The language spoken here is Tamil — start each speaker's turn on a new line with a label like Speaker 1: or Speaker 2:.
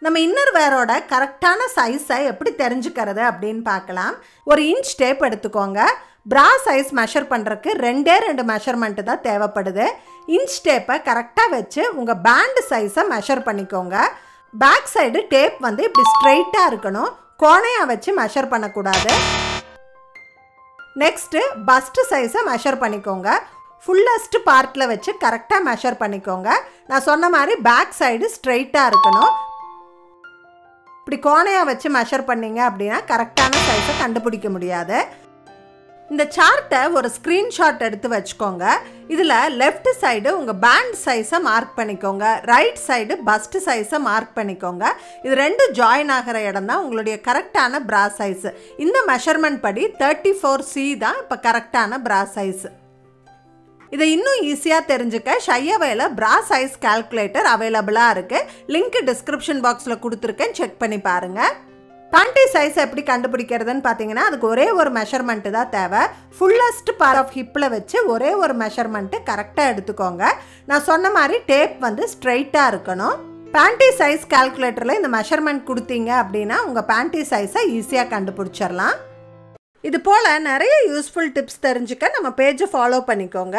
Speaker 1: நம்ம இன்னர் வேரோட கரெக்டான சைஸை எப்படி தெரிஞ்சுக்கிறது அப்படின்னு பார்க்கலாம். ஒரு இன்ச் டேப் எடுத்துக்கோங்க. ப்ரா சைஸ் மெஷர் பண்ணுறதுக்கு ரெண்டு மெஷர்மெண்ட்டு தான் தேவைப்படுது. இன்ச் டேப்பை கரெக்டாக வச்சு உங்கள் பேண்ட் சைஸை மெஷர் பண்ணிக்கோங்க. பேக் சைடு டேப் வந்து இப்படி ஸ்ட்ரெயிட்டாக இருக்கணும், கோணையாக வச்சு மெஷர் பண்ணக்கூடாது. நெக்ஸ்ட்டு பஸ்ட் சைஸை மெஷர் பண்ணிக்கோங்க. ஃபுல்லஸ்ட் பார்ட்டில் வச்சு கரெக்டாக மெஷர் பண்ணிக்கோங்க. நான் சொன்ன மாதிரி பேக் சைடு ஸ்ட்ரெயிட்டாக இருக்கணும். இப்படி கோணையாக வச்சு மெஷர் பண்ணிங்க அப்படின்னா கரெக்டான சைஸை கண்டுபிடிக்க முடியாது. இந்த சார்ட்டை ஒரு ஸ்க்ரீன்ஷாட் எடுத்து வச்சுக்கோங்க. இதில் லெஃப்ட் சைடு உங்கள் பேண்ட் சைஸை மார்க் பண்ணிக்கோங்க, ரைட் சைடு பஸ்ட் சைஸை மார்க் பண்ணிக்கோங்க. இது ரெண்டு ஜாயின் ஆகிற இடம் தான் உங்களுடைய கரெக்டான ப்ரா சைஸு. இந்த மெஷர்மெண்ட் படி 34C தான் இப்போ கரெக்டான ப்ரா சைஸு. இதை இன்னும் ஈஸியாக தெரிஞ்சுக்க ஷையவேல ப்ரா சைஸ் கால்குலேட்டர் அவைலபிளாக இருக்குது. லிங்க் டிஸ்கிரிப்ஷன் பாக்ஸில் கொடுத்துருக்கேன், செக் பண்ணி பாருங்கள். பேண்டி சைஸ் எப்படி கண்டுபிடிக்கிறதுன்னு பார்த்தீங்கன்னா அதுக்கு ஒரே ஒரு மெஷர்மெண்ட்டு தான் தேவை. ஃபுல்லஸ்ட் பார்ட் ஆஃப் ஹிப்பில் வச்சு ஒரே ஒரு மெஷர்மெண்ட்டு கரெக்டாக எடுத்துக்கோங்க. நான் சொன்ன மாதிரி டேப் வந்து ஸ்ட்ரெயிட்டாக இருக்கணும். பேண்டி சைஸ் கால்குலேட்டரில் இந்த மெஷர்மெண்ட் கொடுத்தீங்க அப்படின்னா உங்கள் பேண்டி சைஸை ஈஸியாக கண்டுபிடிச்சிடலாம். இது போல் நிறைய யூஸ்ஃபுல் டிப்ஸ் தெரிஞ்சுக்க நம்ம பேஜை ஃபாலோ பண்ணிக்கோங்க.